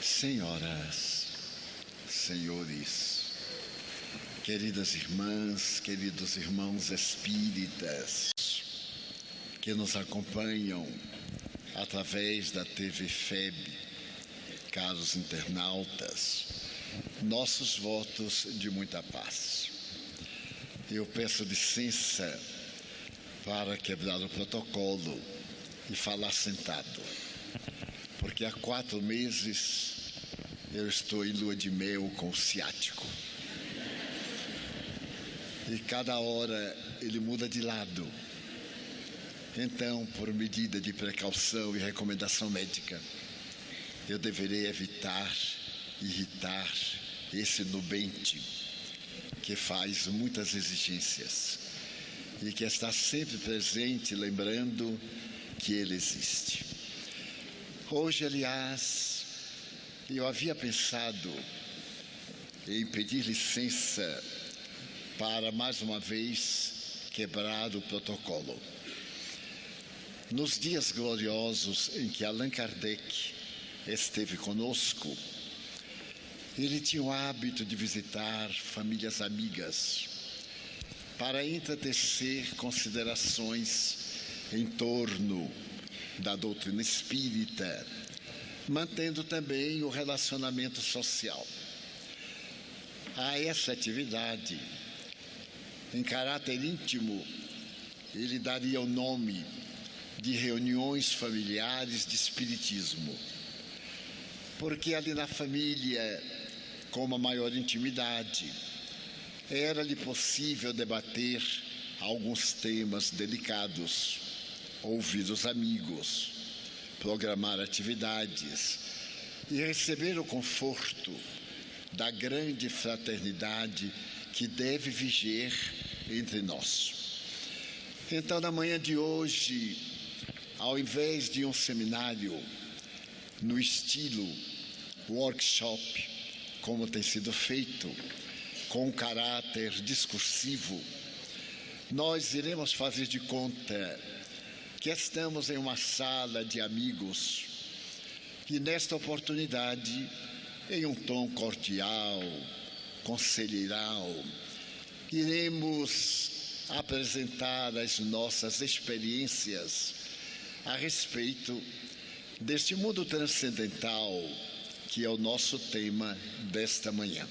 Senhoras, senhores, queridas irmãs, queridos irmãos espíritas que nos acompanham através da TV FEB, caros internautas, nossos votos de muita paz. Eu peço licença para quebrar o protocolo e falar sentado, porque há 4 meses eu estou em lua de mel com o ciático. E cada hora ele muda de lado. Então, por medida de precaução e recomendação médica, eu deverei evitar irritar esse nubente que faz muitas exigências e que está sempre presente, lembrando que ele existe. Hoje, aliás, eu havia pensado em pedir licença para, mais uma vez, quebrar o protocolo. Nos dias gloriosos em que Allan Kardec esteve conosco, ele tinha o hábito de visitar famílias amigas para enaltecer considerações em torno da doutrina espírita, mantendo também o relacionamento social. A essa atividade, em caráter íntimo, ele daria o nome de reuniões familiares de espiritismo, porque ali na família, com uma maior intimidade, era-lhe possível debater alguns temas delicados, ouvir os amigos, programar atividades e receber o conforto da grande fraternidade que deve viger entre nós. Então, na manhã de hoje, ao invés de um seminário no estilo workshop, como tem sido feito, com um caráter discursivo, nós iremos fazer de conta que estamos em uma sala de amigos e, nesta oportunidade, em um tom cordial, conselheiral, iremos apresentar as nossas experiências a respeito deste mundo transcendental que é o nosso tema desta manhã.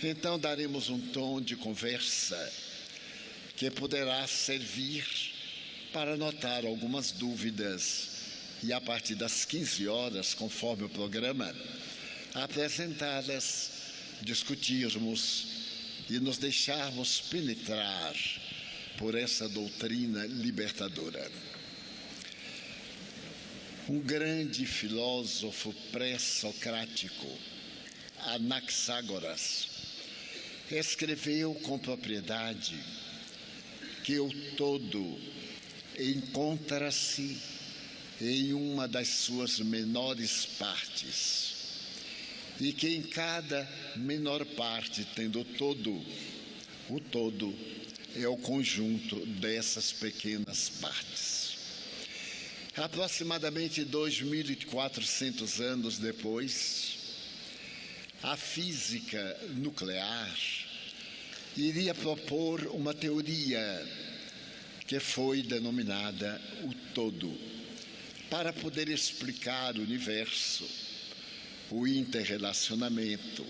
Então, daremos um tom de conversa que poderá servir para anotar algumas dúvidas e, a partir das 15 horas, conforme o programa, apresentá-las, discutirmos e nos deixarmos penetrar por essa doutrina libertadora. Um grande filósofo pré-socrático, Anaxágoras, escreveu com propriedade que o todo encontra-se em uma das suas menores partes e que em cada menor parte, tendo o todo é o conjunto dessas pequenas partes. Aproximadamente 2.400 anos depois, a física nuclear iria propor uma teoria que foi denominada o todo, para poder explicar o universo, o interrelacionamento,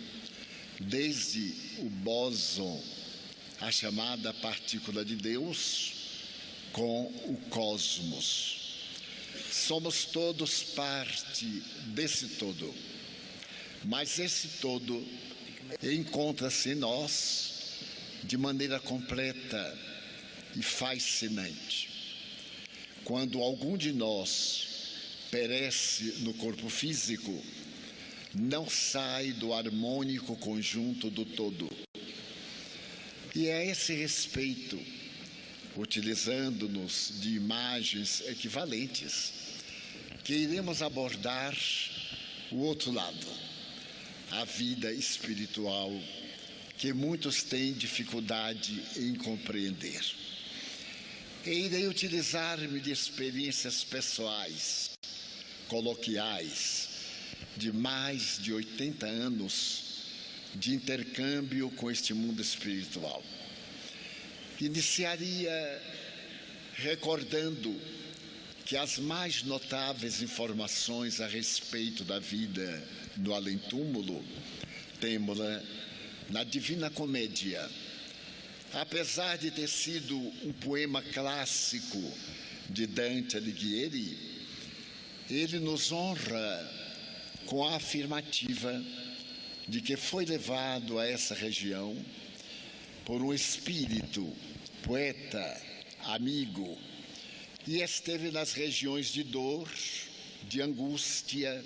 desde o bóson, a chamada partícula de Deus, com o cosmos. Somos todos parte desse todo, mas esse todo encontra-se em nós de maneira completa e fascinante. Quando algum de nós perece no corpo físico, não sai do harmônico conjunto do todo. E a esse respeito, utilizando-nos de imagens equivalentes, que iremos abordar o outro lado, a vida espiritual, que muitos têm dificuldade em compreender. E irei utilizar-me de experiências pessoais, coloquiais, de mais de 80 anos de intercâmbio com este mundo espiritual. Iniciaria recordando que as mais notáveis informações a respeito da vida no além-túmulo temos-la na Divina Comédia. Apesar de ter sido um poema clássico de Dante Alighieri, ele nos honra com a afirmativa de que foi levado a essa região por um espírito, poeta, amigo, e esteve nas regiões de dor, de angústia,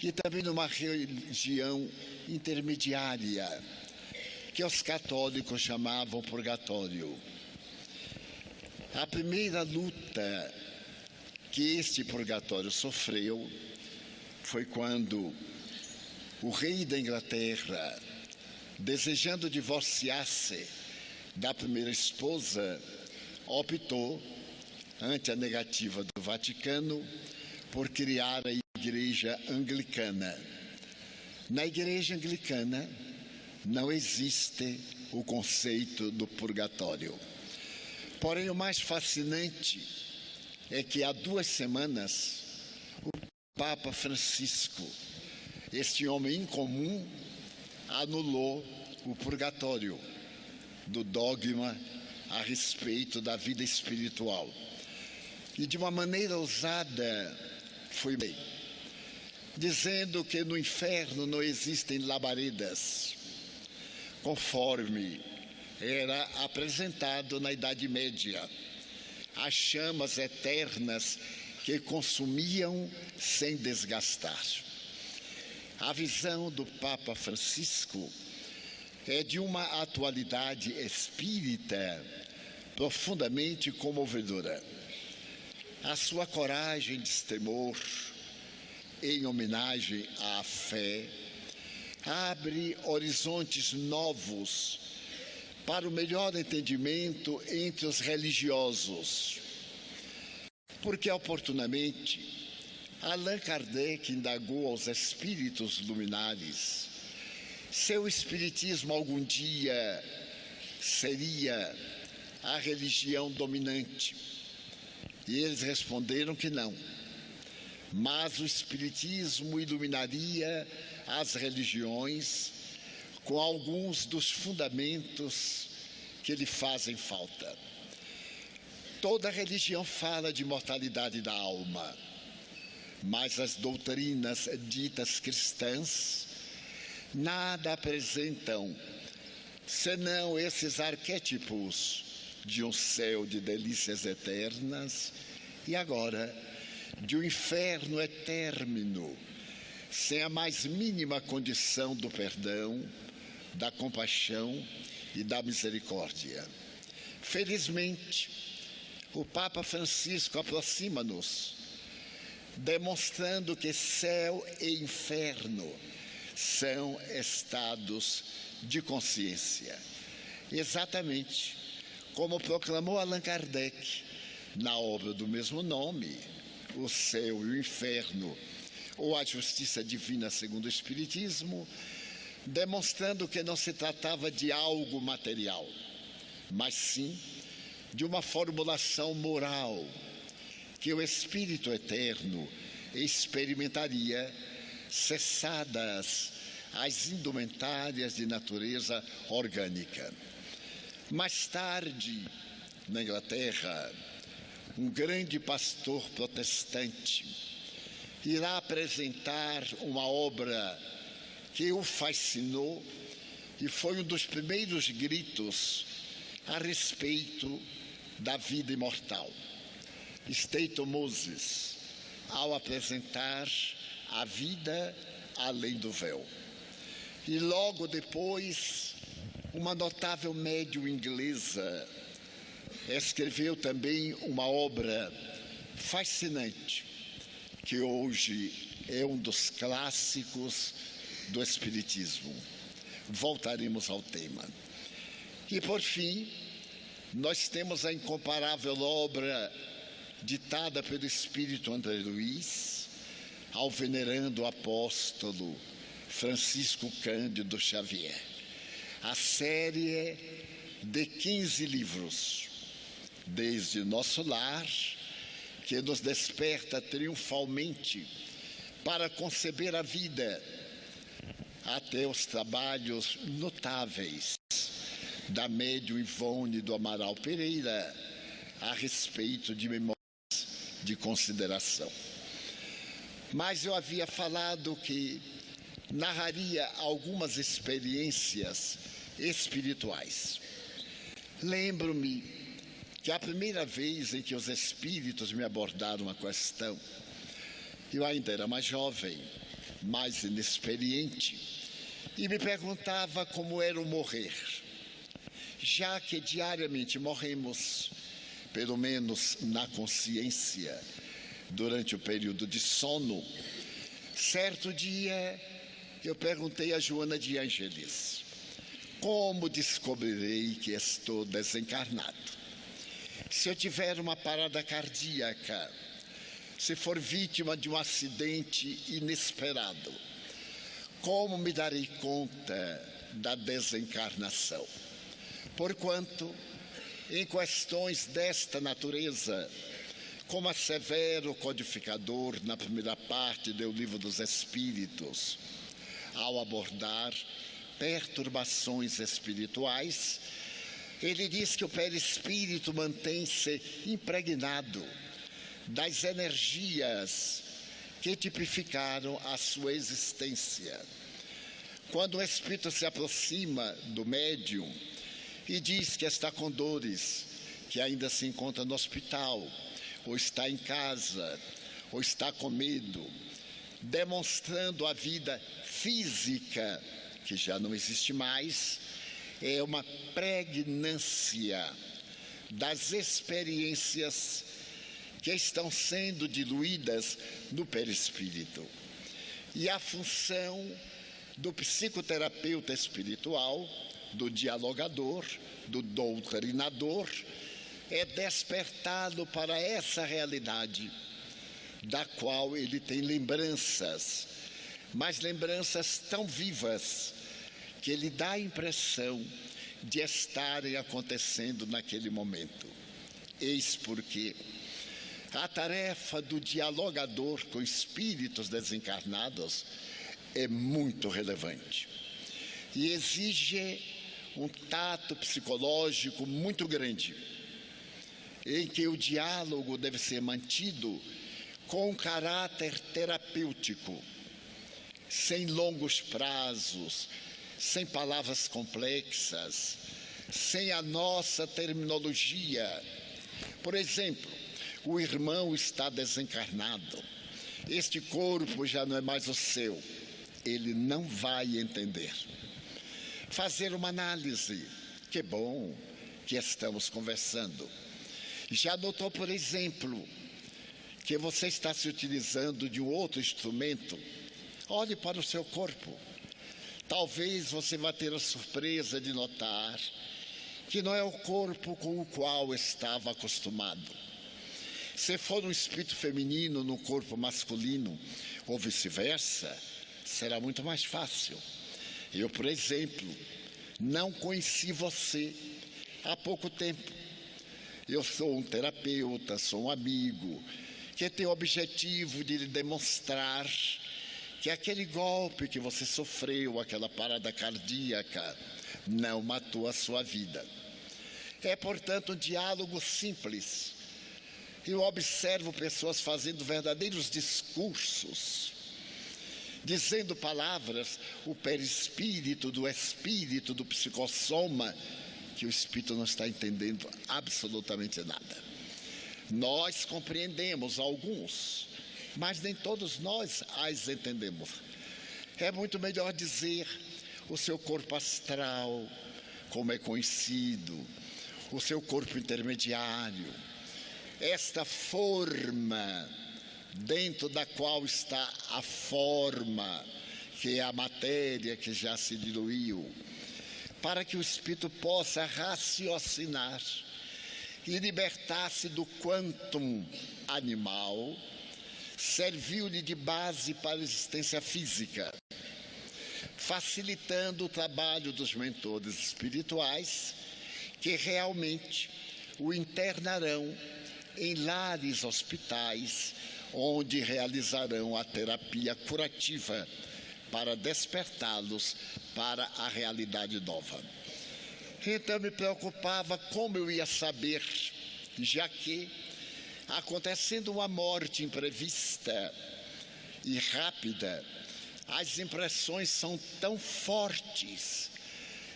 e também numa região intermediária, que os católicos chamavam purgatório. A primeira luta que este purgatório sofreu foi quando o rei da Inglaterra, desejando divorciar-se da primeira esposa, optou, ante a negativa do Vaticano, por criar a Igreja Anglicana. Na Igreja Anglicana não existe o conceito do purgatório. Porém, o mais fascinante é que há 2 semanas o Papa Francisco, este homem incomum, anulou o purgatório do dogma a respeito da vida espiritual. E de uma maneira ousada foi bem, dizendo que no inferno não existem labaredas, conforme era apresentado na Idade Média, as chamas eternas que consumiam sem desgastar. A visão do Papa Francisco é de uma atualidade espírita profundamente comovedora. A sua coragem de destemor, em homenagem à fé, abre horizontes novos para o melhor entendimento entre os religiosos. Porque, oportunamente, Allan Kardec indagou aos espíritos luminares se o espiritismo algum dia seria a religião dominante. E eles responderam que não. Mas o espiritismo iluminaria as religiões com alguns dos fundamentos que lhe fazem falta. Toda religião fala de imortalidade da alma, mas as doutrinas ditas cristãs nada apresentam, senão esses arquétipos de um céu de delícias eternas e agora de um inferno etérrimo, sem a mais mínima condição do perdão, da compaixão e da misericórdia. Felizmente, o Papa Francisco aproxima-nos, demonstrando que céu e inferno são estados de consciência. Exatamente como proclamou Allan Kardec na obra do mesmo nome, O Céu e o Inferno, ou A Justiça Divina segundo o Espiritismo, demonstrando que não se tratava de algo material, mas sim de uma formulação moral que o Espírito Eterno experimentaria cessadas as indumentárias de natureza orgânica. Mais tarde, na Inglaterra, um grande pastor protestante irá apresentar uma obra que o fascinou e foi um dos primeiros gritos a respeito da vida imortal. Staton Moses, ao apresentar a vida além do véu. E logo depois, uma notável médium inglesa escreveu também uma obra fascinante, que hoje é um dos clássicos do Espiritismo. Voltaremos ao tema. E, por fim, nós temos a incomparável obra ditada pelo Espírito André Luiz, ao venerando apóstolo Francisco Cândido Xavier. A série de 15 livros, desde Nosso Lar, que nos desperta triunfalmente para conceber a vida, até os trabalhos notáveis da médium Ivone do Amaral Pereira a respeito de memórias de consideração. Mas eu havia falado que narraria algumas experiências espirituais. Lembro-me que a primeira vez em que os espíritos me abordaram a questão, eu ainda era mais jovem, mais inexperiente, e me perguntava como era o morrer, já que diariamente morremos, pelo menos na consciência, durante o período de sono. Certo dia, eu perguntei a Joana de Ângeles: como descobrirei que estou desencarnado? Se eu tiver uma parada cardíaca, se for vítima de um acidente inesperado, como me darei conta da desencarnação? Porquanto, em questões desta natureza, como assevera o codificador na primeira parte do Livro dos Espíritos, ao abordar perturbações espirituais, ele diz que o perispírito mantém-se impregnado das energias que tipificaram a sua existência. Quando o espírito se aproxima do médium e diz que está com dores, que ainda se encontra no hospital, ou está em casa, ou está com medo, demonstrando a vida física, que já não existe mais, é uma pregnância das experiências que estão sendo diluídas no perispírito. E a função do psicoterapeuta espiritual, do dialogador, do doutrinador, é despertá-lo para essa realidade, da qual ele tem lembranças, mas lembranças tão vivas, que ele dá a impressão de estarem acontecendo naquele momento. Eis porque a tarefa do dialogador com espíritos desencarnados é muito relevante e exige um tato psicológico muito grande, em que o diálogo deve ser mantido com caráter terapêutico, sem longos prazos, sem palavras complexas, sem a nossa terminologia. Por exemplo, o irmão está desencarnado, este corpo já não é mais o seu, ele não vai entender. Fazer uma análise, que bom que estamos conversando. Já notou, por exemplo, que você está se utilizando de um outro instrumento? Olhe para o seu corpo. Talvez você vá ter a surpresa de notar que não é o corpo com o qual estava acostumado. Se for um espírito feminino no corpo masculino, ou vice-versa, será muito mais fácil. Eu, por exemplo, não conheci você há pouco tempo. Eu sou um terapeuta, sou um amigo, que tem o objetivo de lhe demonstrar que aquele golpe que você sofreu, aquela parada cardíaca, não matou a sua vida. É, portanto, um diálogo simples. Eu observo pessoas fazendo verdadeiros discursos, dizendo palavras, o perispírito do espírito, do psicossoma, que o espírito não está entendendo absolutamente nada. Nós compreendemos alguns, mas nem todos nós as entendemos. É muito melhor dizer o seu corpo astral, como é conhecido, o seu corpo intermediário, esta forma dentro da qual está a forma, que é a matéria que já se diluiu, para que o espírito possa raciocinar e libertar-se do quantum animal, serviu-lhe de base para a existência física, facilitando o trabalho dos mentores espirituais que realmente o internarão em lares hospitais, onde realizarão a terapia curativa para despertá-los para a realidade nova. Então me preocupava como eu ia saber, já que, acontecendo uma morte imprevista e rápida, as impressões são tão fortes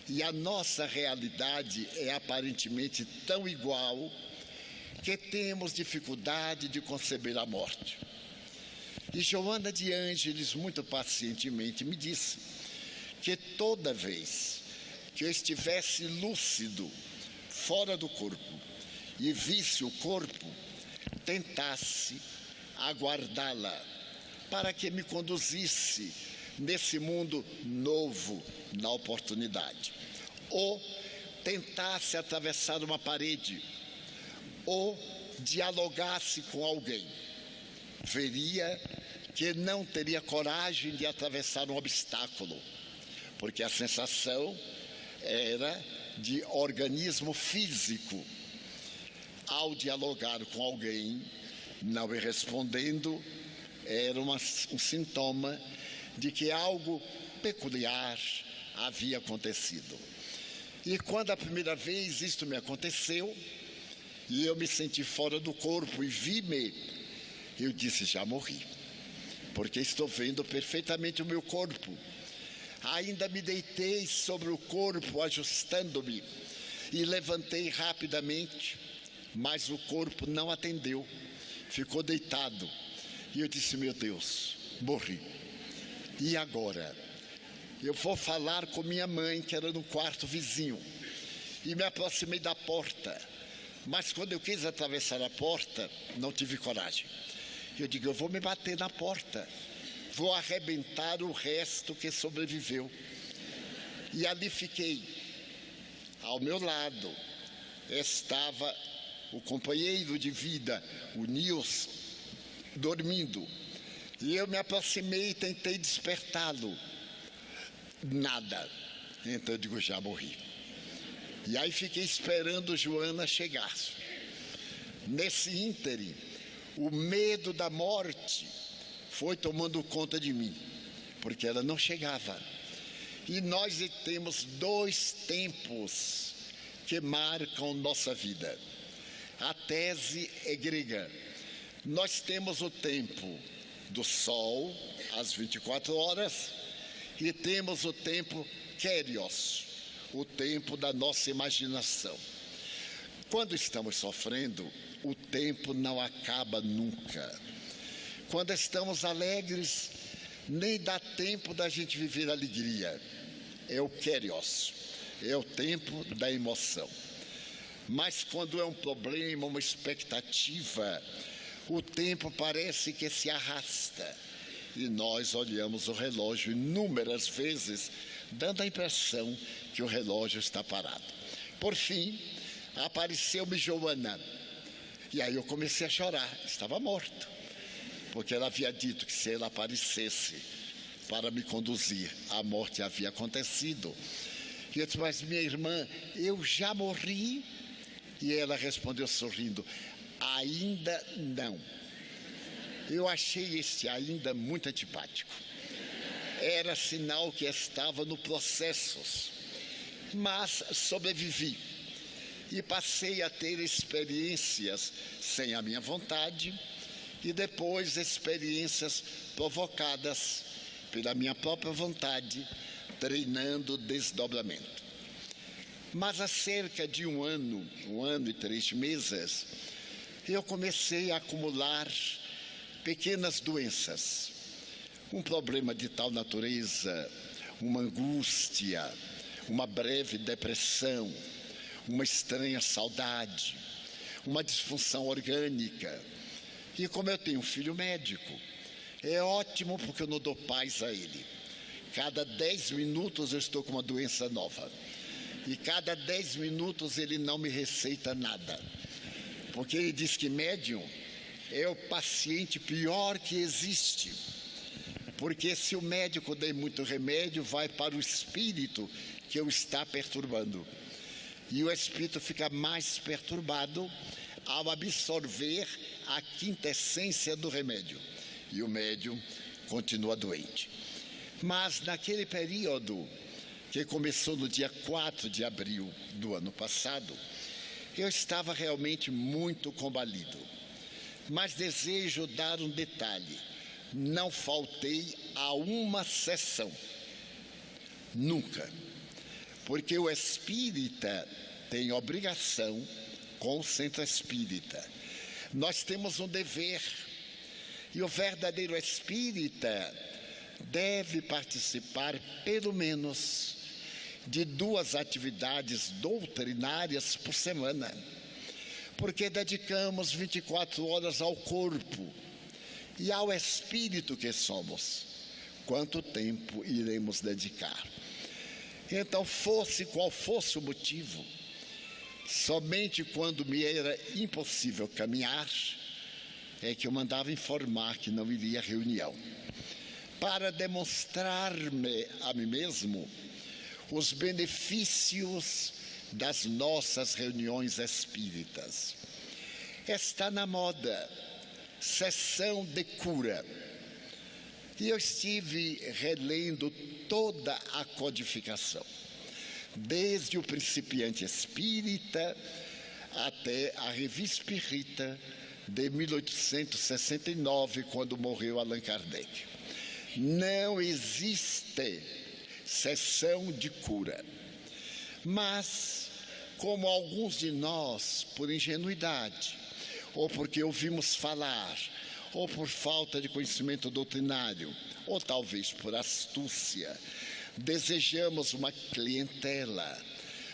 e a nossa realidade é aparentemente tão igual que temos dificuldade de conceber a morte. E Joana de Ângeles, muito pacientemente, me disse que toda vez que eu estivesse lúcido, fora do corpo, e visse o corpo, tentasse aguardá-la para que me conduzisse nesse mundo novo, na oportunidade. Ou tentasse atravessar uma parede, ou dialogasse com alguém. Veria que não teria coragem de atravessar um obstáculo, porque a sensação era de organismo físico. Ao dialogar com alguém, não me respondendo, era um sintoma de que algo peculiar havia acontecido. E quando a primeira vez isto me aconteceu, e eu me senti fora do corpo e vi-me, eu disse, já morri, porque estou vendo perfeitamente o meu corpo. Ainda me deitei sobre o corpo, ajustando-me, e levantei rapidamente, mas o corpo não atendeu, ficou deitado. E eu disse, meu Deus, morri. E agora? Eu vou falar com minha mãe, que era no quarto vizinho, e me aproximei da porta. Mas quando eu quis atravessar a porta, não tive coragem. Eu digo, eu vou me bater na porta, vou arrebentar o resto que sobreviveu. E ali fiquei. Ao meu lado estava o companheiro de vida, o Nilson, dormindo. E eu me aproximei e tentei despertá-lo. Nada. Então eu digo, já morri. E aí fiquei esperando Joana chegar. Nesse ínterim, o medo da morte foi tomando conta de mim, porque ela não chegava. E nós temos dois tempos que marcam nossa vida. A tese é grega. Nós temos o tempo do sol, às 24 horas, e temos o tempo kérios, o tempo da nossa imaginação. Quando estamos sofrendo, o tempo não acaba nunca. Quando estamos alegres, nem dá tempo da gente viver alegria. É o kérios, é o tempo da emoção. Mas quando é um problema, uma expectativa, o tempo parece que se arrasta. E nós olhamos o relógio inúmeras vezes, dando a impressão que o relógio está parado. Por fim, apareceu-me Joana. E aí eu comecei a chorar, estava morto. Porque ela havia dito que se ela aparecesse para me conduzir, a morte havia acontecido. E eu disse, mas minha irmã, eu já morri? E ela respondeu sorrindo, ainda não. Eu achei este ainda muito antipático. Era sinal que estava no processo, mas sobrevivi. E passei a ter experiências sem a minha vontade e depois experiências provocadas pela minha própria vontade, treinando desdobramento. Mas há cerca de um ano e 3 meses, eu comecei a acumular pequenas doenças. Um problema de tal natureza, uma angústia, uma breve depressão, uma estranha saudade, uma disfunção orgânica. E como eu tenho um filho médico, é ótimo porque eu não dou paz a ele. Cada 10 minutos eu estou com uma doença nova. E cada 10 minutos ele não me receita nada. Porque ele diz que médium é o paciente pior que existe. Porque se o médico der muito remédio, vai para o espírito que o está perturbando. E o espírito fica mais perturbado ao absorver a quintessência do remédio. E o médium continua doente. Mas naquele período, que começou no dia 4 de abril do ano passado, eu estava realmente muito combalido. Mas desejo dar um detalhe: não faltei a uma sessão, nunca, porque o espírita tem obrigação com o centro espírita. Nós temos um dever, e o verdadeiro espírita deve participar pelo menos de 2 atividades doutrinárias por semana, porque dedicamos 24 horas ao corpo e ao espírito que somos. Quanto tempo iremos dedicar? Então, fosse qual fosse o motivo, somente quando me era impossível caminhar, é que eu mandava informar que não iria à reunião, para demonstrar-me a mim mesmo os benefícios das nossas reuniões espíritas. Está na moda sessão de cura, e eu estive relendo toda a codificação, desde o Principiante Espírita até a Revista Espírita de 1869, quando morreu Allan Kardec. Não existe sessão de cura. Mas, como alguns de nós, por ingenuidade, ou porque ouvimos falar, ou por falta de conhecimento doutrinário, ou talvez por astúcia, desejamos uma clientela,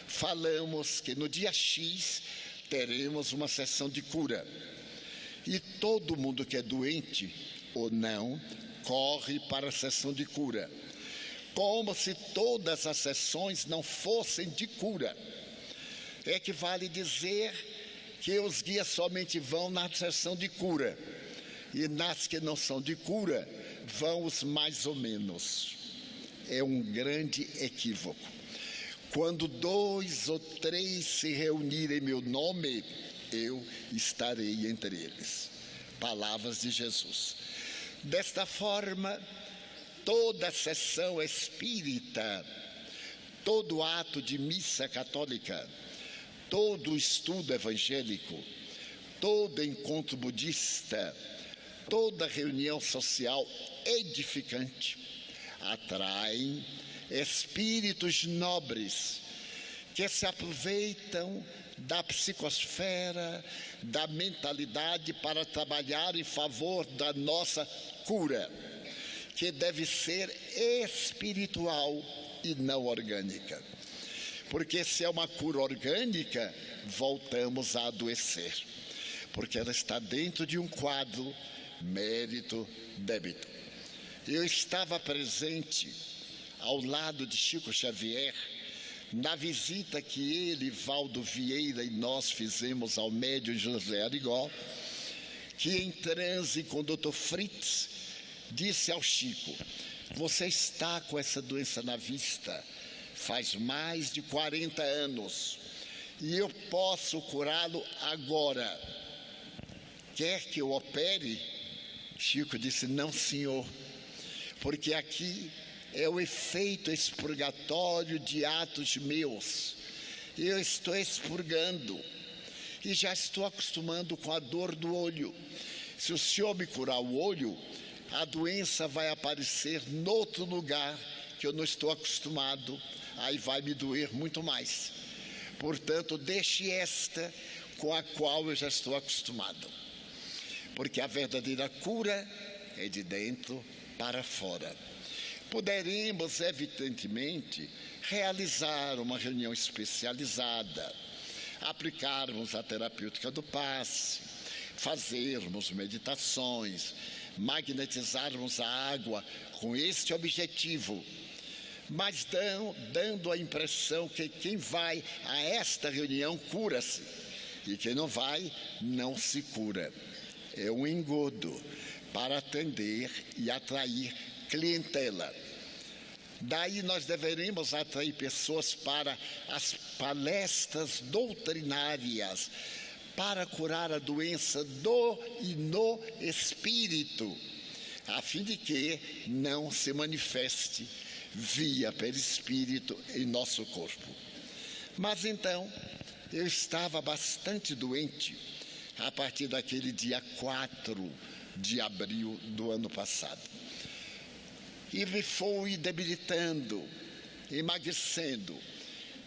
falamos que no dia X teremos uma sessão de cura. E todo mundo que é doente ou não, corre para a sessão de cura, como se todas as sessões não fossem de cura. É que vale dizer que os guias somente vão na sessão de cura, e nas que não são de cura, vão os mais ou menos. É um grande equívoco. Quando 2 ou 3 se reunirem em meu nome, eu estarei entre eles. Palavras de Jesus. Desta forma, toda sessão espírita, todo ato de missa católica, todo estudo evangélico, todo encontro budista, toda reunião social edificante atraem espíritos nobres que se aproveitam da psicosfera, da mentalidade para trabalhar em favor da nossa cura, que deve ser espiritual e não orgânica. Porque se é uma cura orgânica, voltamos a adoecer, porque ela está dentro de um quadro mérito-débito. Eu estava presente ao lado de Chico Xavier na visita que ele, Valdo Vieira e nós fizemos ao médium José Arigó, que em transe com o Dr. Fritz disse ao Chico: você está com essa doença na vista faz mais de 40 anos e eu posso curá-lo agora. Quer que eu opere? Chico disse: não, senhor, porque aqui é o efeito expurgatório de atos meus. Eu estou expurgando e já estou acostumando com a dor do olho. Se o senhor me curar o olho, a doença vai aparecer noutro lugar que eu não estou acostumado, aí vai me doer muito mais. Portanto, deixe esta com a qual eu já estou acostumado, porque a verdadeira cura é de dentro para fora. Poderemos, evidentemente, realizar uma reunião especializada, aplicarmos a terapêutica do passe, fazermos meditações, magnetizarmos a água com este objetivo, mas dando a impressão que quem vai a esta reunião cura-se, e quem não vai, não se cura. é um engodo para atender e atrair clientela. Daí nós deveremos atrair pessoas para as palestras doutrinárias, para curar a doença do e no espírito, a fim de que não se manifeste via perispírito em nosso corpo. Mas então, eu estava bastante doente a partir daquele dia 4 de abril do ano passado. E me fui debilitando, emagrecendo.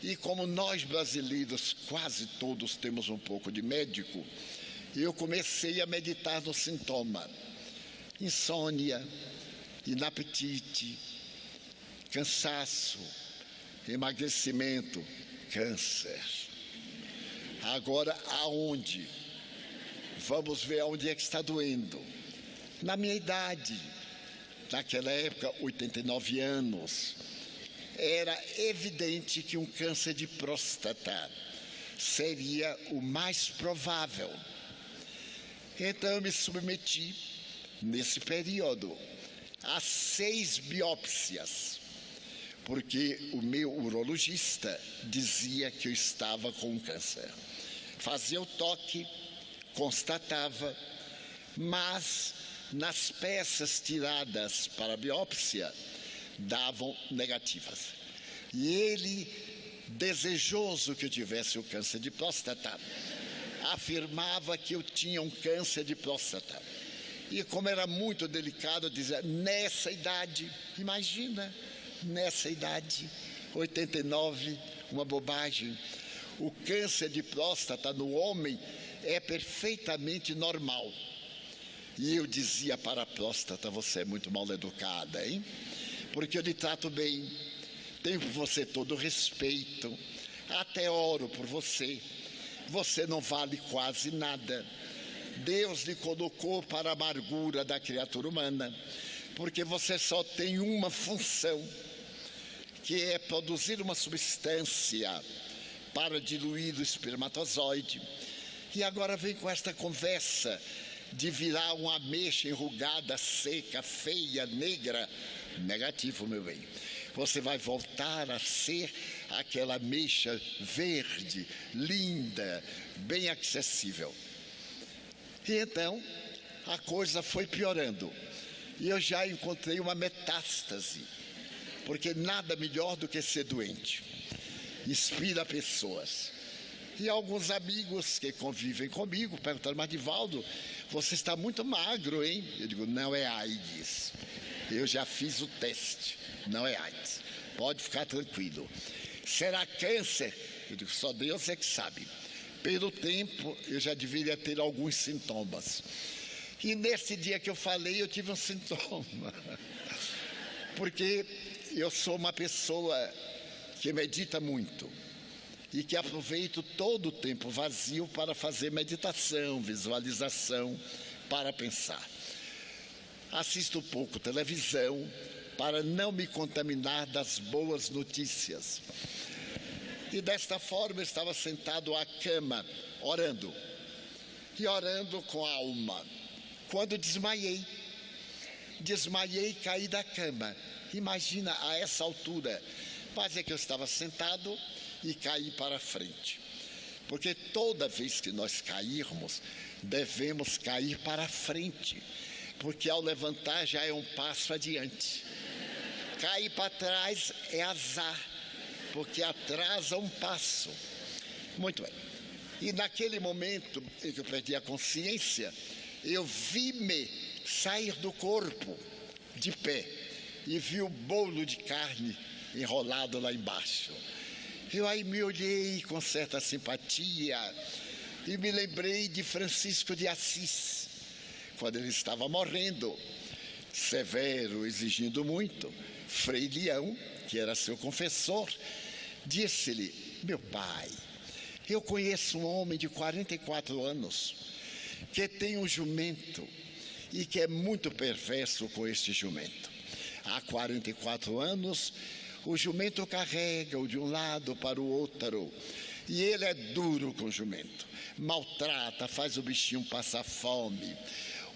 E como nós brasileiros quase todos temos um pouco de médico, eu comecei a meditar no sintoma. Insônia, inapetite, cansaço, emagrecimento, câncer. Agora, aonde? Vamos ver aonde é que está doendo. Na minha idade, naquela época, 89 anos, era evidente que um câncer de próstata seria o mais provável. Então eu me submeti, nesse período, a 6 biópsias, porque o meu urologista dizia que eu estava com um câncer. Fazia o toque, constatava, mas nas peças tiradas para a biópsia, davam negativas. E ele, desejoso que eu tivesse o câncer de próstata, afirmava que eu tinha um câncer de próstata. E como era muito delicado, dizia, nessa idade, imagina, nessa idade, 89, uma bobagem. O câncer de próstata no homem é perfeitamente normal. E eu dizia para a próstata, você é muito mal educada, hein? Porque eu lhe trato bem, tenho por você todo o respeito, até oro por você. Você não vale quase nada. Deus lhe colocou para a amargura da criatura humana, porque você só tem uma função, que é produzir uma substância para diluir o espermatozoide. E agora vem com esta conversa de virar uma ameixa enrugada, seca, feia, negra. Negativo, meu bem. Você vai voltar a ser aquela ameixa verde, linda, bem acessível. E então, a coisa foi piorando. E eu já encontrei uma metástase, porque nada melhor do que ser doente. Inspira pessoas. E alguns amigos que convivem comigo perguntaram, mas Divaldo, você está muito magro, hein? Eu digo, não é AIDS. Eu já fiz o teste, não é AIDS. Pode ficar tranquilo. Será câncer? Eu digo, só Deus é que sabe. Pelo tempo, eu já deveria ter alguns sintomas. E nesse dia que eu falei, eu tive um sintoma. Porque eu sou uma pessoa que medita muito e que aproveito todo o tempo vazio para fazer meditação, visualização, para pensar. Assisto pouco televisão para não me contaminar das boas notícias. E desta forma eu estava sentado à cama, orando. E orando com a alma. Quando desmaiei e caí da cama. Imagina a essa altura. Mas é que eu estava sentado e caí para frente. Porque toda vez que nós cairmos, devemos cair para frente. Porque ao levantar já é um passo adiante. Cair para trás é azar, porque atrasa um passo. Muito bem. E naquele momento em que eu perdi a consciência, eu vi-me sair do corpo de pé e vi o bolo de carne enrolado lá embaixo. Eu aí me olhei com certa simpatia e me lembrei de Francisco de Assis, quando ele estava morrendo, severo, exigindo muito. Frei Leão, que era seu confessor, disse-lhe, meu pai, eu conheço um homem de 44 anos que tem um jumento e que é muito perverso com este jumento. Há 44 anos, o jumento carrega-o de um lado para o outro E ele é duro com o jumento, maltrata, faz o bichinho passar fome,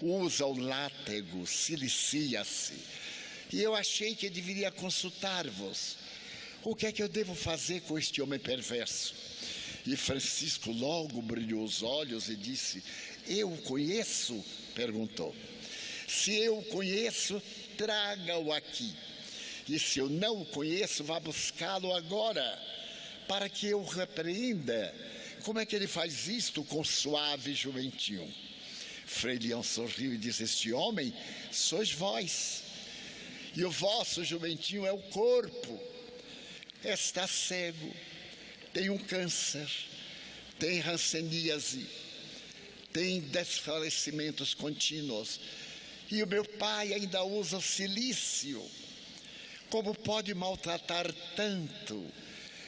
usa o látego, silicia-se. E eu achei que eu deveria consultar-vos. O que é que eu devo fazer com este homem perverso? E Francisco logo brilhou os olhos e disse: eu o conheço? Perguntou. Se eu o conheço, traga-o aqui. E se eu não o conheço, vá buscá-lo agora, para que eu o repreenda. Como é que ele faz isto com suave jumentinho? Frei Leão sorriu e disse: este homem sois vós, e o vosso jumentinho é o corpo. Está cego, tem um câncer, tem hanseníase, tem desfalecimentos contínuos, e o meu pai ainda usa o silício. Como pode maltratar tanto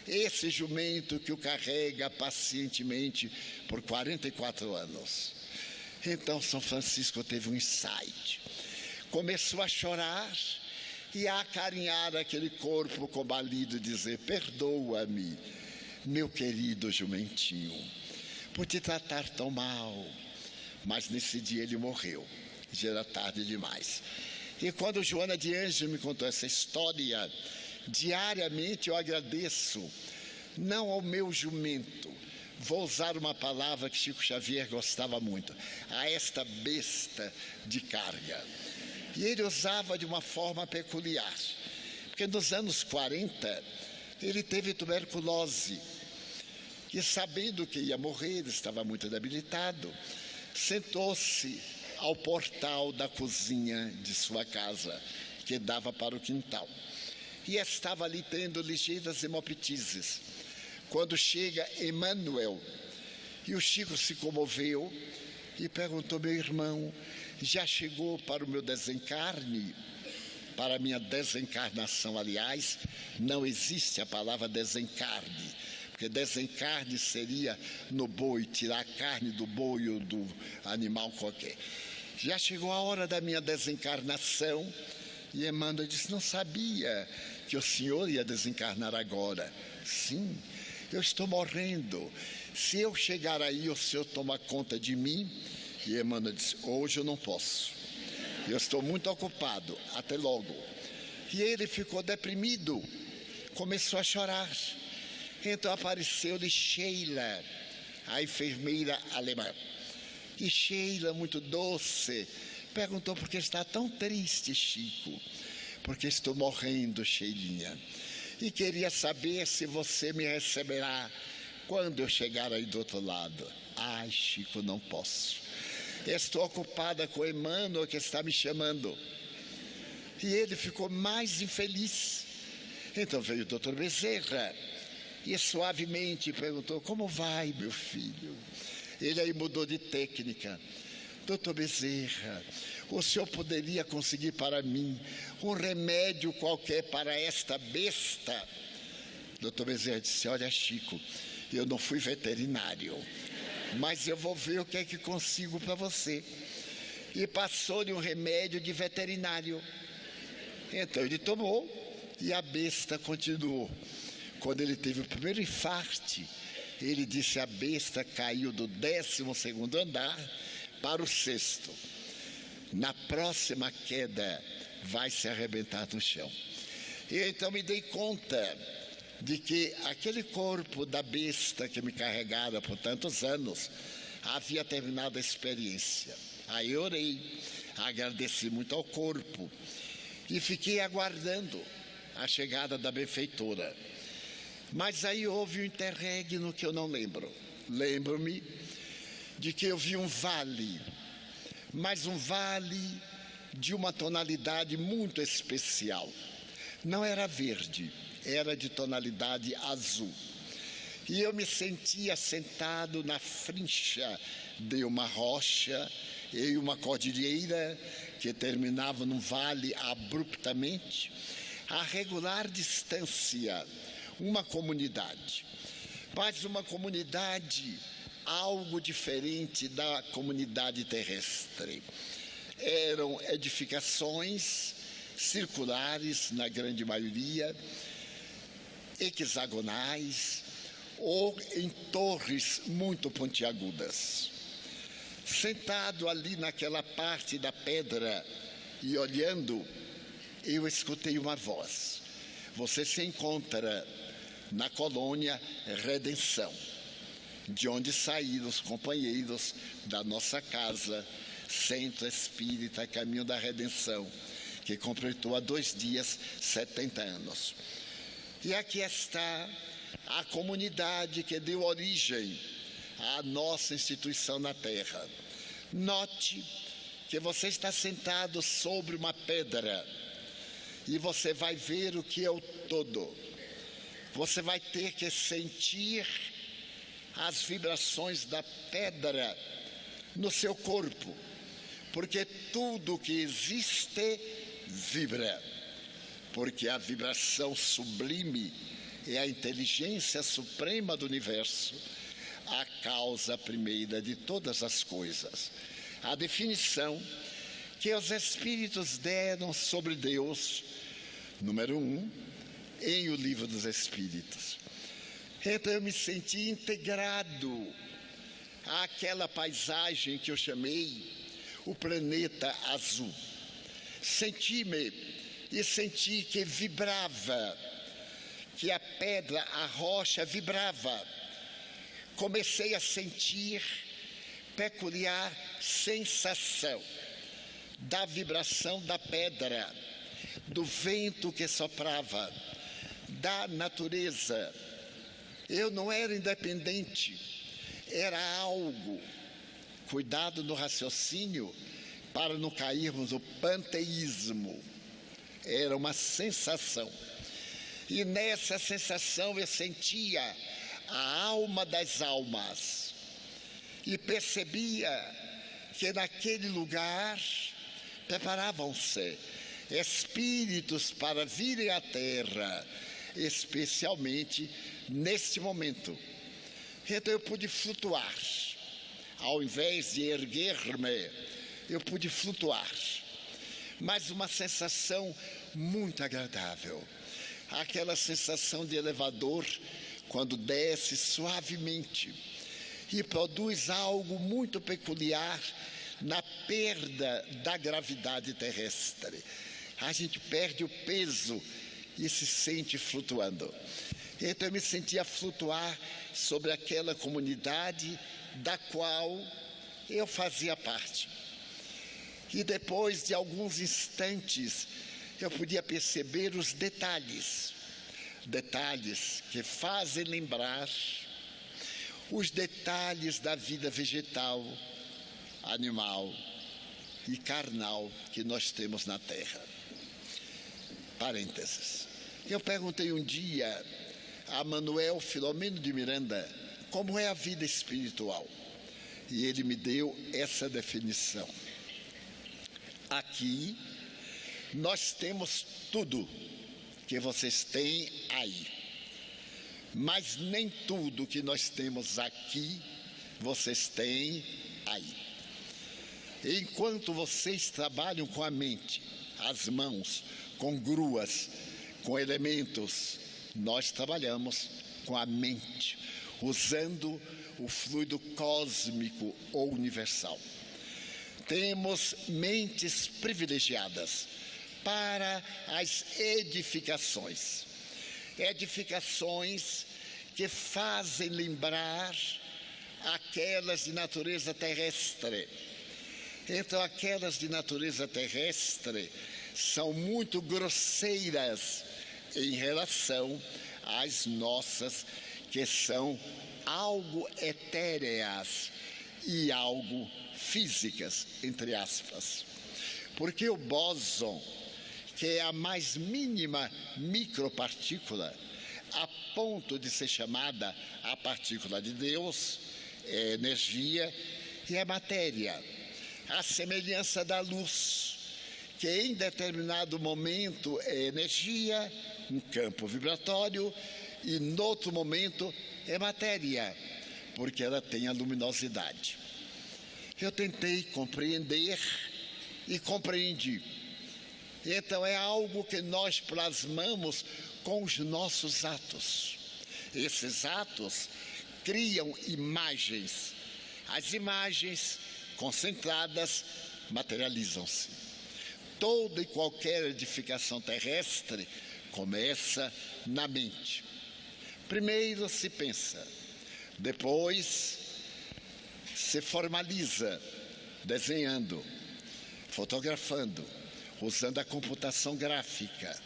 esse jumento que o carrega pacientemente por 44 anos? Então São Francisco teve um insight, começou a chorar e a acarinhar aquele corpo combalido e dizer: perdoa-me, meu querido jumentinho, por te tratar tão mal. Mas nesse dia ele morreu, já era tarde demais. E quando Joana de Ângelo me contou essa história, diariamente eu agradeço, não ao meu jumento, vou usar uma palavra que Chico Xavier gostava muito, a esta besta de carga. E ele usava de uma forma peculiar, porque nos anos 40 ele teve tuberculose e, sabendo que ia morrer, estava muito debilitado, sentou-se ao portal da cozinha de sua casa, que dava para o quintal, e estava ali tendo ligeiras hemoptises, quando chega Emmanuel. E o Chico se comoveu e perguntou: meu irmão, já chegou para o meu desencarne? Para a minha desencarnação, aliás, não existe a palavra desencarne, porque desencarne seria no boi, tirar a carne do boi ou do animal qualquer. Já chegou a hora da minha desencarnação? E Emmanuel disse: não sabia que o senhor ia desencarnar agora. Sim, eu estou morrendo. Se eu chegar aí, o senhor toma conta de mim? E Emmanuel disse: hoje eu não posso, eu estou muito ocupado, até logo. E ele ficou deprimido, começou a chorar. Então apareceu-lhe Sheila, a enfermeira alemã. E Sheila, muito doce, perguntou: por que está tão triste, Chico? Porque estou morrendo, Sheilinha, e queria saber se você me receberá quando eu chegar aí do outro lado. Ai, Chico, não posso, estou ocupada com Emmanuel, que está me chamando. E ele ficou mais infeliz. Então veio o doutor Bezerra e suavemente perguntou: como vai, meu filho? Ele aí mudou de técnica: doutor Bezerra, o senhor poderia conseguir para mim um remédio qualquer para esta besta? Doutor Bezerra disse: olha, Chico, eu não fui veterinário, mas eu vou ver o que é que consigo para você. E passou-lhe um remédio de veterinário. Então ele tomou e a besta continuou. Quando ele teve o primeiro infarte, ele disse: a besta caiu do 12º andar para o 6º. Na próxima queda vai se arrebentar no chão. E então me dei conta de que aquele corpo da besta que me carregara por tantos anos havia terminado a experiência. Aí eu orei, agradeci muito ao corpo e fiquei aguardando a chegada da benfeitora. Mas aí houve um interregno que eu não lembro. Lembro-me de que eu vi um vale, mas um vale de uma tonalidade muito especial. Não era verde, era de tonalidade azul. E eu me sentia sentado na frincha de uma rocha e uma cordilheira que terminava num vale abruptamente, a regular distância, uma comunidade, mas uma comunidade algo diferente da comunidade terrestre. Eram edificações circulares, na grande maioria, hexagonais, ou em torres muito pontiagudas. Sentado ali naquela parte da pedra e olhando, eu escutei uma voz. Você se encontra na colônia Redenção, de onde saíram os companheiros da nossa casa, Centro Espírita Caminho da Redenção, que completou há 2 dias 70 anos. E aqui está a comunidade que deu origem à nossa instituição na Terra. Note que você está sentado sobre uma pedra e você vai ver o que é o todo. Você vai ter que sentir as vibrações da pedra no seu corpo, porque tudo que existe vibra, porque a vibração sublime é a inteligência suprema do universo, a causa primeira de todas as coisas. A definição que os Espíritos deram sobre Deus, número 1, em O Livro dos Espíritos. Então eu me senti integrado àquela paisagem que eu chamei o planeta azul. Senti-me e senti que vibrava, que a pedra, a rocha vibrava. Comecei a sentir peculiar sensação da vibração da pedra, do vento que soprava, da natureza. Eu não era independente, era algo. Cuidado no raciocínio para não cairmos no panteísmo. Era uma sensação. E nessa sensação eu sentia a alma das almas. E percebia que naquele lugar preparavam-se espíritos para virem à Terra, especialmente neste momento. Então eu pude flutuar. Ao invés de erguer-me, eu pude flutuar. Mas uma sensação muito agradável. Aquela sensação de elevador quando desce suavemente e produz algo muito peculiar na perda da gravidade terrestre. A gente perde o peso e se sente flutuando. Então eu me sentia flutuar sobre aquela comunidade da qual eu fazia parte. E depois de alguns instantes, eu podia perceber os detalhes que fazem lembrar os detalhes da vida vegetal, animal e carnal que nós temos na Terra. Parênteses. Eu perguntei um dia a Manuel Filomeno de Miranda como é a vida espiritual. E ele me deu essa definição. Aqui nós temos tudo que vocês têm aí. Mas nem tudo que nós temos aqui vocês têm aí. Enquanto vocês trabalham com a mente, as mãos, com gruas, com elementos, nós trabalhamos com a mente, usando o fluido cósmico ou universal. Temos mentes privilegiadas para as edificações que fazem lembrar aquelas de natureza terrestre. Então, aquelas de natureza terrestre são muito grosseiras em relação às nossas, que são algo etéreas e algo físicas, entre aspas. Porque o bóson, que é a mais mínima micropartícula, a ponto de ser chamada a partícula de Deus, é energia e é matéria. A semelhança da luz, que em determinado momento é energia, um campo vibratório, e em outro momento é matéria, porque ela tem a luminosidade. Eu tentei compreender e compreendi. Então é algo que nós plasmamos com os nossos atos. Esses atos criam imagens. As imagens concentradas materializam-se. Toda e qualquer edificação terrestre começa na mente. Primeiro se pensa, depois se formaliza, desenhando, fotografando, usando a computação gráfica,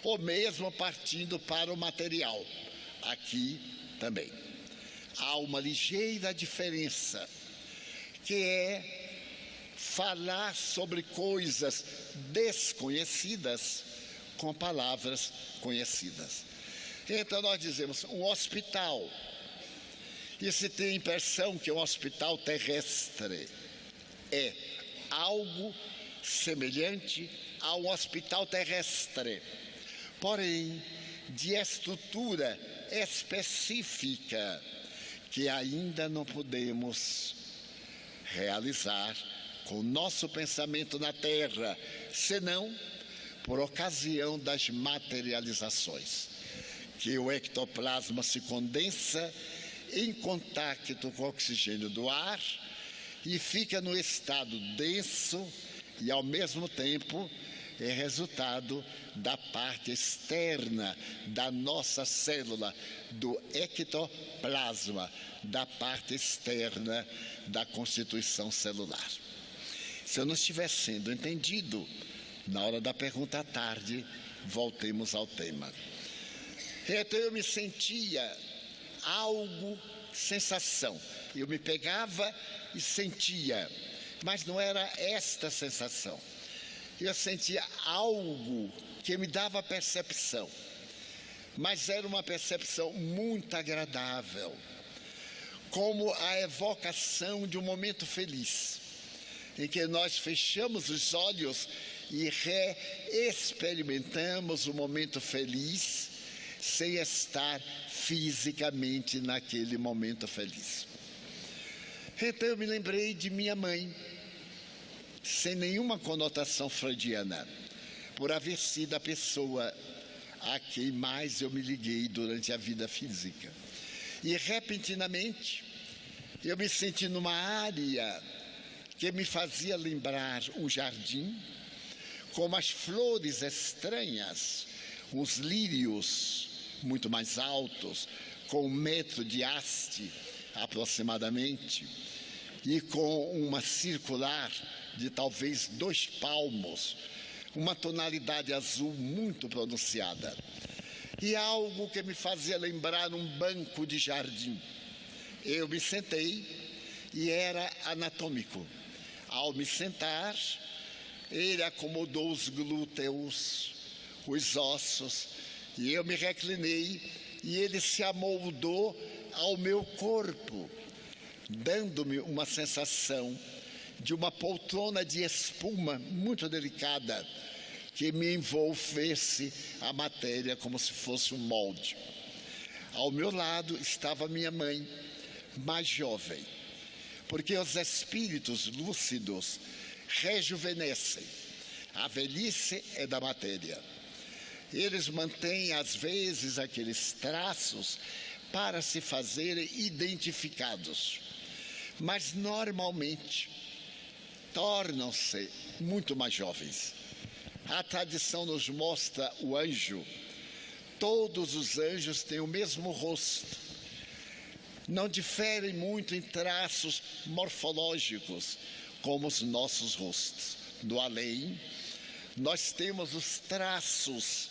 ou mesmo partindo para o material. Aqui também. Há uma ligeira diferença, que é falar sobre coisas desconhecidas com palavras conhecidas. Então nós dizemos um hospital, e se tem a impressão que um hospital terrestre é algo semelhante a um hospital terrestre, porém de estrutura específica que ainda não podemos realizar com o nosso pensamento na Terra, senão por ocasião das materializações, que o ectoplasma se condensa em contato com o oxigênio do ar e fica no estado denso e, ao mesmo tempo, é resultado da parte externa da nossa célula, do ectoplasma, da parte externa da constituição celular. Se eu não estiver sendo entendido, na hora da pergunta à tarde, voltemos ao tema. Então eu me sentia algo, sensação. Eu me pegava e sentia, mas não era esta sensação. Eu sentia algo que me dava percepção, mas era uma percepção muito agradável, como a evocação de um momento feliz, em que nós fechamos os olhos e reexperimentamos o momento feliz, sem estar fisicamente naquele momento feliz. Então eu me lembrei de minha mãe, sem nenhuma conotação freudiana, por haver sido a pessoa a quem mais eu me liguei durante a vida física. E repentinamente eu me senti numa área que me fazia lembrar um jardim, com umas flores estranhas, uns lírios muito mais altos, com 1 metro de haste aproximadamente, e com uma circular de talvez 2 palmos, uma tonalidade azul muito pronunciada, e algo que me fazia lembrar um banco de jardim. Eu me sentei e era anatômico. Ao me sentar, ele acomodou os glúteos, os ossos, e eu me reclinei e ele se amoldou ao meu corpo, dando-me uma sensação de uma poltrona de espuma muito delicada que me envolvesse a matéria como se fosse um molde. Ao meu lado estava minha mãe, mais jovem, porque os espíritos lúcidos rejuvenescem. A velhice é da matéria. Eles mantêm, às vezes, aqueles traços para se fazerem identificados, mas normalmente tornam-se muito mais jovens. A tradição nos mostra o anjo. Todos os anjos têm o mesmo rosto. Não diferem muito em traços morfológicos, como os nossos rostos. No além, nós temos os traços,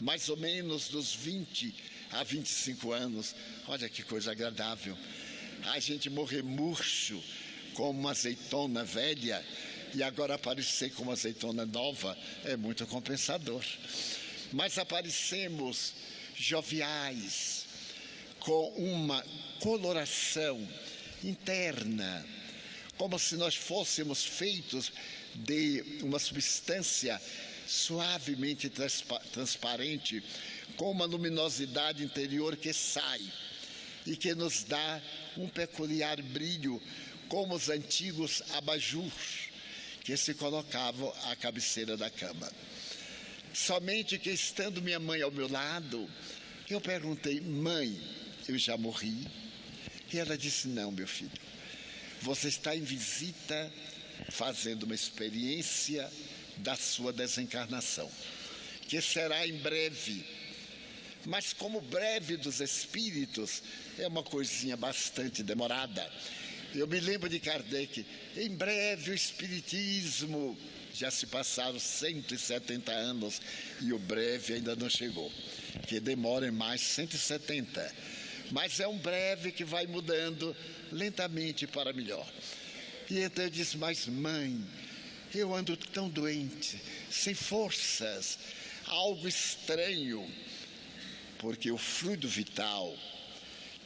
mais ou menos dos 20 a 25 anos. Olha que coisa agradável. A gente morrer murcho, como uma azeitona velha, e agora aparecer como uma azeitona nova, é muito compensador. Mas aparecemos joviais, com uma coloração interna, como se nós fôssemos feitos de uma substância suavemente transparente, com uma luminosidade interior que sai e que nos dá um peculiar brilho, como os antigos abajur que se colocavam à cabeceira da cama. Somente que, estando minha mãe ao meu lado, Eu perguntei: mãe, eu já morri? E ela disse: não, meu filho, você está em visita, fazendo uma experiência da sua desencarnação, que será em breve. Mas como breve dos espíritos é uma coisinha bastante demorada. Eu me lembro de Kardec: em breve o espiritismo. Já se passaram 170 anos e o breve ainda não chegou, que demora mais 170. Mas é um breve que vai mudando lentamente para melhor. E então eu disse: mas mãe, eu ando tão doente, sem forças, algo estranho, porque o fluido vital,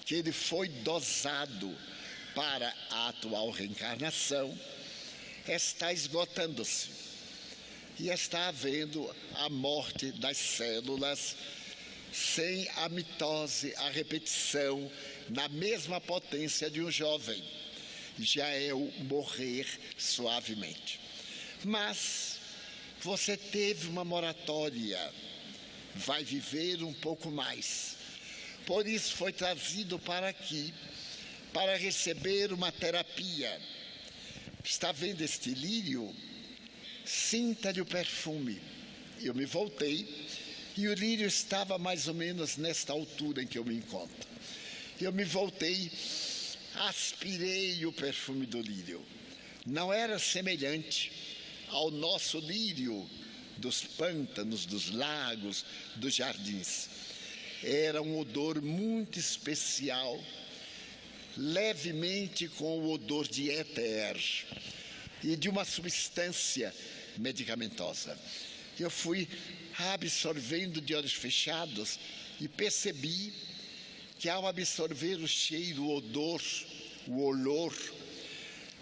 que ele foi dosado para a atual reencarnação, está esgotando-se. E está havendo a morte das células, sem a mitose, a repetição, na mesma potência de um jovem. Já é o morrer suavemente. Mas você teve uma moratória, vai viver um pouco mais. Por isso foi trazido para aqui, para receber uma terapia. Está vendo este lírio? Sinta-lhe o perfume. Eu me voltei e o lírio estava mais ou menos nesta altura em que eu me encontro. Eu me voltei, aspirei o perfume do lírio. Não era semelhante ao nosso lírio dos pântanos, dos lagos, dos jardins. Era um odor muito especial, levemente com o odor de éter e de uma substância medicamentosa. Eu fui absorvendo de olhos fechados e percebi que ao absorver o cheiro, o odor, o olor,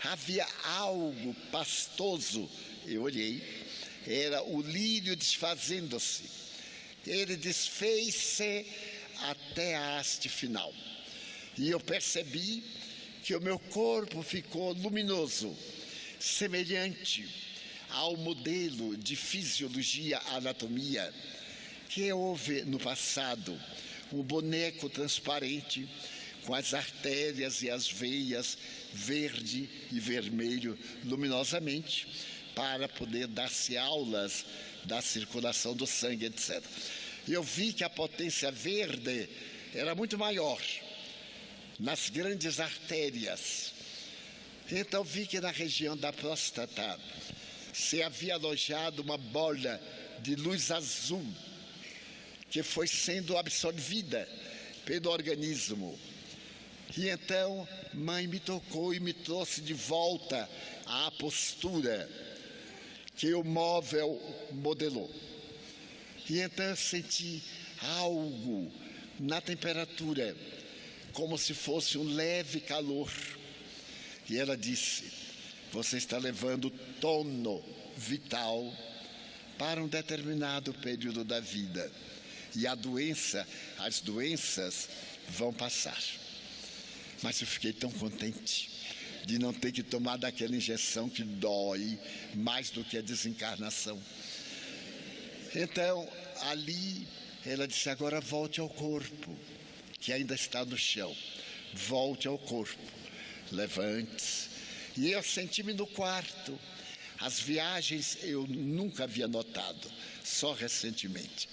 havia algo pastoso. Eu olhei, era o lírio desfazendo-se. Ele desfez-se até a haste final. E eu percebi que o meu corpo ficou luminoso, semelhante ao modelo de fisiologia, anatomia, que houve no passado, um boneco transparente com as artérias e as veias verde e vermelho luminosamente, para poder dar-se aulas da circulação do sangue, etc. Eu vi que a potência verde era muito maior nas grandes artérias. Então vi que na região da próstata se havia alojado uma bola de luz azul que foi sendo absorvida pelo organismo. E então mãe me tocou e me trouxe de volta à postura que o móvel modelou. E então eu senti algo na temperatura, como se fosse um leve calor. E ela disse: você está levando tono vital para um determinado período da vida. E as doenças vão passar. Mas eu fiquei tão contente de não ter que tomar daquela injeção que dói mais do que a desencarnação. Então, ali, ela disse: agora volte ao corpo, que ainda está no chão. Volte ao corpo, levante-se. E eu senti-me no quarto. As viagens eu nunca havia notado, só recentemente.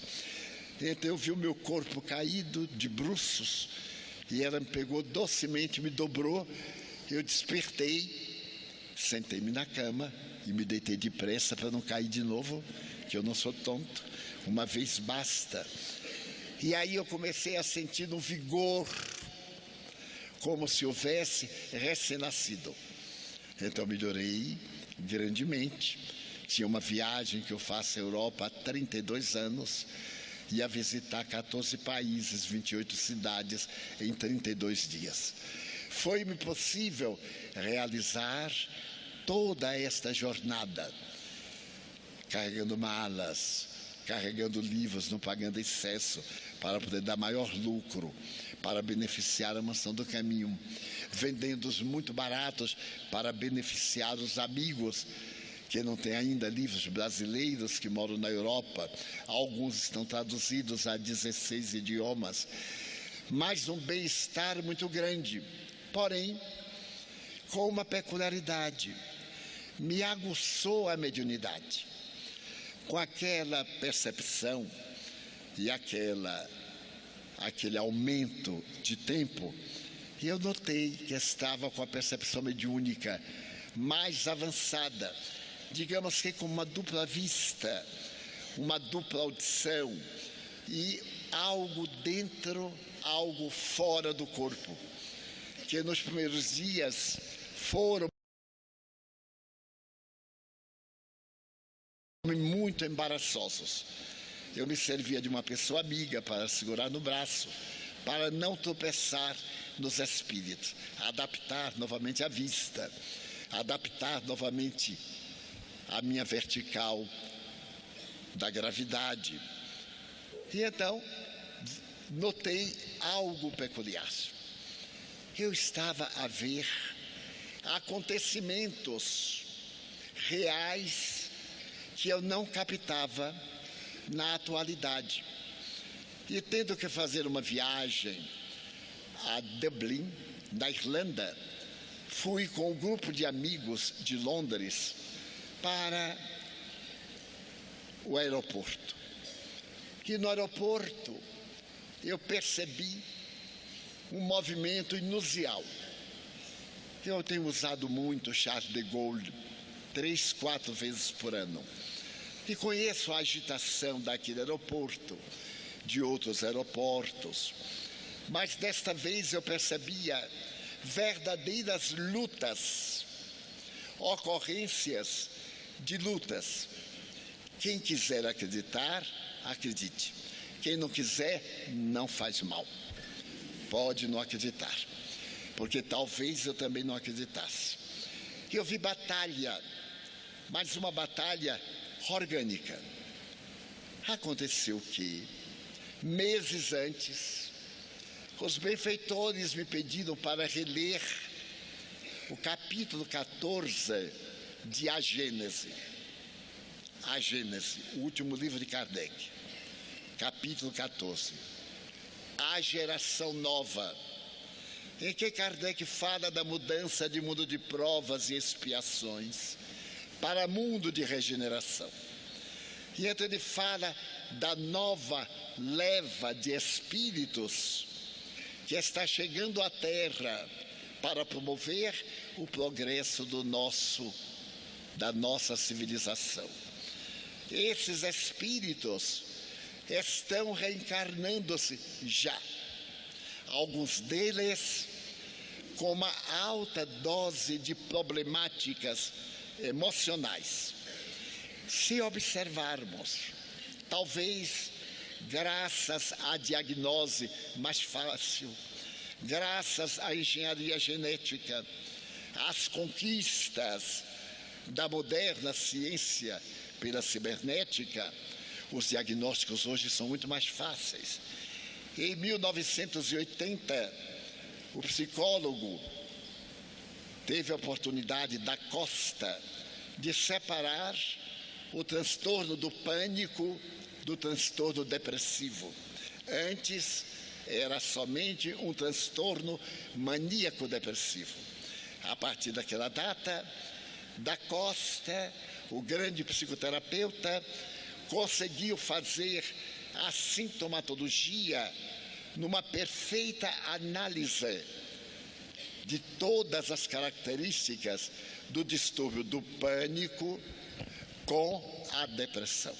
Então eu vi o meu corpo caído de bruços, e ela me pegou docemente, me dobrou. Eu despertei, sentei-me na cama e me deitei depressa para não cair de novo, que eu não sou tonto, uma vez basta. E aí eu comecei a sentir um vigor, como se houvesse recém-nascido. Então melhorei grandemente. Tinha uma viagem que eu faço à Europa há 32 anos, ia visitar 14 países, 28 cidades em 32 dias. Foi-me possível realizar toda esta jornada, carregando malas, carregando livros, não pagando excesso, para poder dar maior lucro, para beneficiar a Mansão do Caminho, vendendo-os muito baratos para beneficiar os amigos porque não tem ainda livros brasileiros que moram na Europa. Alguns estão traduzidos a 16 idiomas. Mas um bem-estar muito grande. Porém, com uma peculiaridade. Me aguçou a mediunidade. Com aquela percepção e aquele aumento de tempo, eu notei que estava com a percepção mediúnica mais avançada, digamos que com uma dupla vista, uma dupla audição e algo dentro, algo fora do corpo, que nos primeiros dias foram muito embaraçosos. Eu me servia de uma pessoa amiga para segurar no braço, para não tropeçar nos espíritos, adaptar novamente a vista, adaptar novamente a minha vertical da gravidade. E então, notei algo peculiar. Eu estava a ver acontecimentos reais que eu não captava na atualidade. E tendo que fazer uma viagem a Dublin, na Irlanda, fui com um grupo de amigos de Londres para o aeroporto. E no aeroporto eu percebi um movimento inusual. Eu tenho usado muito Charles de Gaulle 3, 4 vezes por ano. E conheço a agitação daquele aeroporto, de outros aeroportos. Mas desta vez eu percebia verdadeiras lutas, ocorrências de lutas. Quem quiser acreditar, acredite. Quem não quiser, não faz mal. Pode não acreditar, porque talvez eu também não acreditasse. Eu vi batalha, mas uma batalha orgânica. Aconteceu que, meses antes, os benfeitores me pediram para reler o capítulo 14 de A Gênese. A Gênese, o último livro de Kardec. Capítulo 14. A geração nova, em que Kardec fala da mudança de mundo de provas e expiações para mundo de regeneração. E então ele fala da nova leva de espíritos que está chegando à Terra para promover o progresso da nossa civilização. Esses espíritos estão reencarnando-se já. Alguns deles com uma alta dose de problemáticas emocionais. Se observarmos, talvez graças à diagnose mais fácil, graças à engenharia genética, às conquistas da moderna ciência pela cibernética, os diagnósticos hoje são muito mais fáceis. Em 1980, o psicólogo teve a oportunidade da Costa de separar o transtorno do pânico do transtorno depressivo. Antes, era somente um transtorno maníaco-depressivo. A partir daquela data, da Costa, o grande psicoterapeuta, conseguiu fazer a sintomatologia numa perfeita análise de todas as características do distúrbio do pânico com a depressão.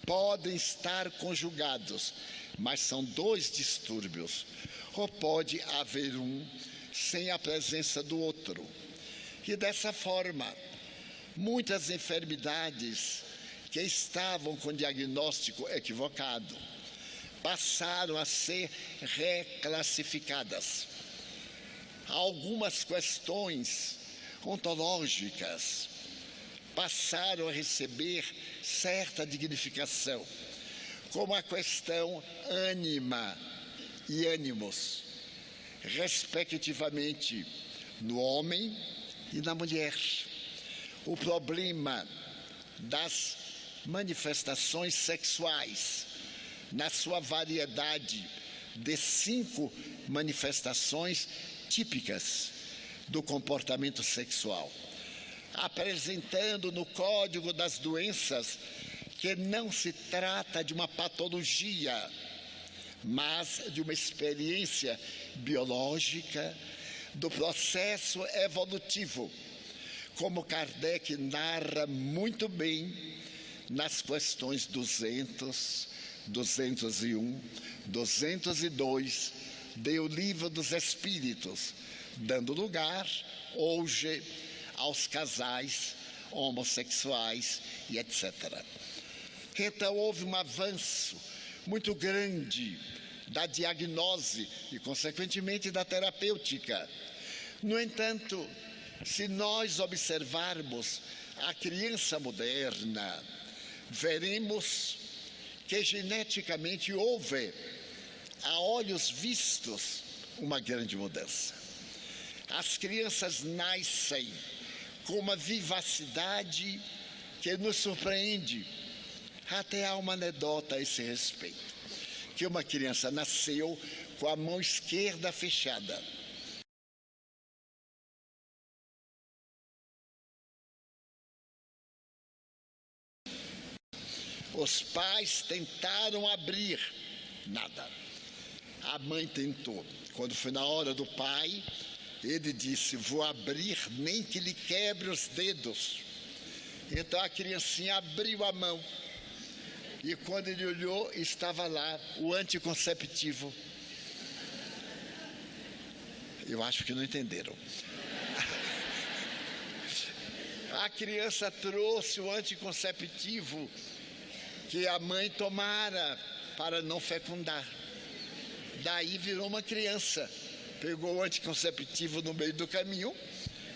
Podem estar conjugados, mas são dois distúrbios, ou pode haver um sem a presença do outro. E dessa forma, muitas enfermidades que estavam com diagnóstico equivocado passaram a ser reclassificadas. Algumas questões ontológicas passaram a receber certa dignificação, como a questão ânima e ânimos, respectivamente no homem e na mulher. o problema das manifestações sexuais, na sua variedade de 5 manifestações típicas do comportamento sexual, apresentando no Código das Doenças que não se trata de uma patologia, mas de uma experiência biológica do processo evolutivo, como Kardec narra muito bem nas questões 200, 201, 202 do Livro dos Espíritos, dando lugar hoje aos casais homossexuais e etc. Então houve um avanço muito grande da diagnose e, consequentemente, da terapêutica. No entanto, se nós observarmos a criança moderna, veremos que geneticamente houve, a olhos vistos, uma grande mudança. As crianças nascem com uma vivacidade que nos surpreende. Até há uma anedota a esse respeito, que uma criança nasceu com a mão esquerda fechada. Os pais tentaram abrir, nada. A mãe tentou. Quando foi na hora do pai, ele disse: vou abrir nem que lhe quebre os dedos. Então a criancinha abriu a mão. E quando ele olhou, estava lá o anticonceptivo. Eu acho que não entenderam. A criança trouxe o anticonceptivo que a mãe tomara para não fecundar. Daí virou uma criança. Pegou o anticonceptivo no meio do caminho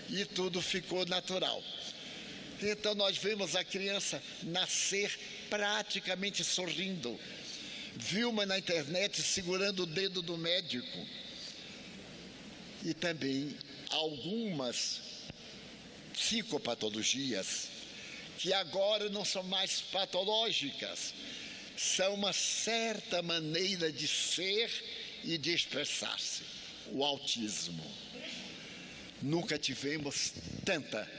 e tudo ficou natural. Então nós vemos a criança nascer praticamente sorrindo. Vi uma na internet segurando o dedo do médico. E também algumas psicopatologias que agora não são mais patológicas, são uma certa maneira de ser e de expressar-se. O autismo. Nunca tivemos tanta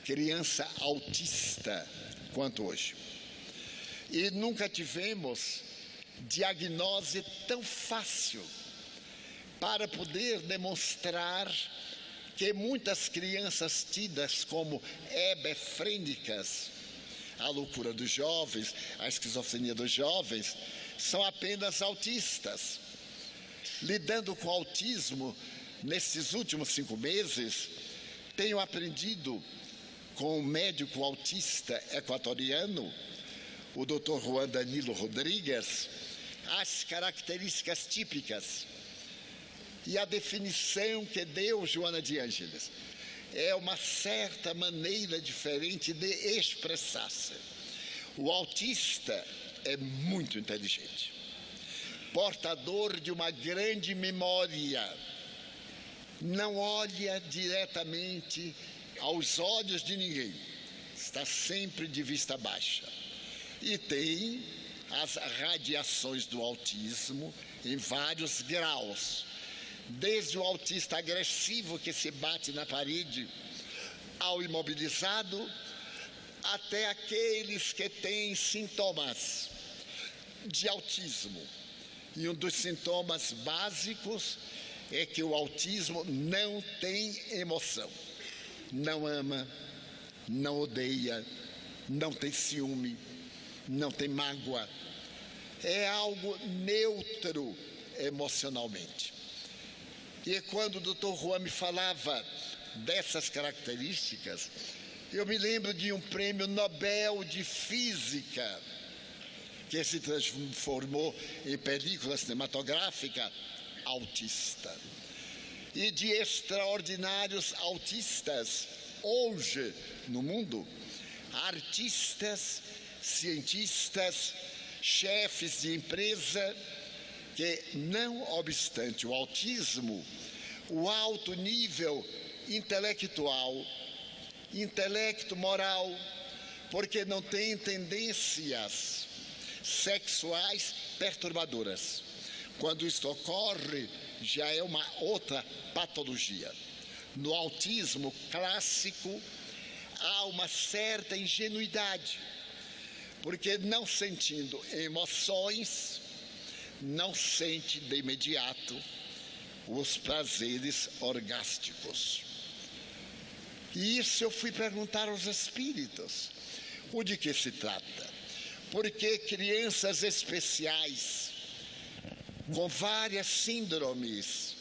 criança autista quanto hoje. E nunca tivemos diagnose tão fácil para poder demonstrar que muitas crianças tidas como hebefrênicas, a loucura dos jovens, a esquizofrenia dos jovens, são apenas autistas. Lidando com autismo, nesses últimos 5 meses, tenho aprendido com um médico autista equatoriano, o Dr. Juan Danilo Rodrigues, as características típicas. E a definição que deu Joana de Ângeles é uma certa maneira diferente de expressar-se. O autista é muito inteligente, portador de uma grande memória, não olha diretamente aos olhos de ninguém, está sempre de vista baixa. E tem as radiações do autismo em vários graus, desde o autista agressivo que se bate na parede, ao imobilizado, até aqueles que têm sintomas de autismo. E um dos sintomas básicos é que o autismo não tem emoção. Não ama, não odeia, não tem ciúme, não tem mágoa. É algo neutro emocionalmente. E quando o Dr. Juan me falava dessas características, eu me lembro de um prêmio Nobel de Física, que se transformou em película cinematográfica, autista. E de extraordinários autistas, hoje no mundo, artistas, cientistas, chefes de empresa, que, não obstante o autismo, o alto nível intelectual intelecto, moral, porque não tem tendências sexuais perturbadoras. Quando isto ocorre, já é uma outra patologia. No autismo clássico, há uma certa ingenuidade, porque não sentindo emoções, não sente de imediato os prazeres orgásticos. E isso eu fui perguntar aos espíritos. O de que se trata? Porque crianças especiais, com várias síndromes,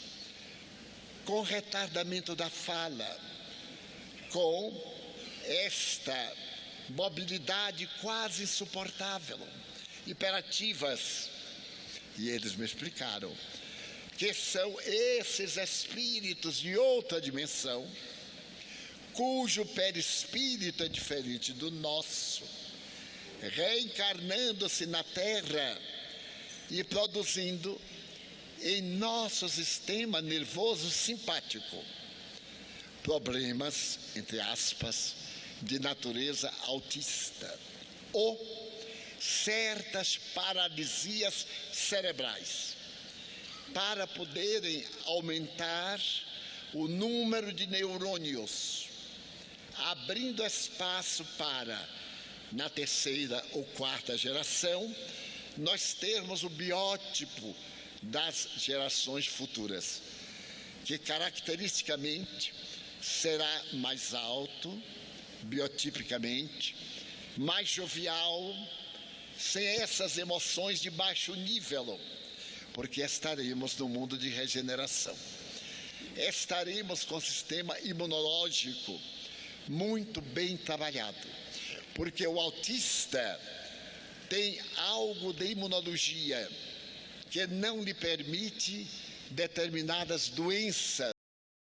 com retardamento da fala, com esta mobilidade quase insuportável, hiperativas, e eles me explicaram que são esses espíritos de outra dimensão, cujo perispírito é diferente do nosso, reencarnando-se na Terra e produzindo em nosso sistema nervoso simpático problemas, entre aspas, de natureza autista ou certas paralisias cerebrais, para poderem aumentar o número de neurônios, abrindo espaço para, na terceira ou quarta geração, nós termos o biótipo das gerações futuras, que caracteristicamente será mais alto, biotipicamente, mais jovial, sem essas emoções de baixo nível, porque estaremos no mundo de regeneração. Estaremos com o sistema imunológico muito bem trabalhado, porque o autista tem algo de imunologia que não lhe permite determinadas doenças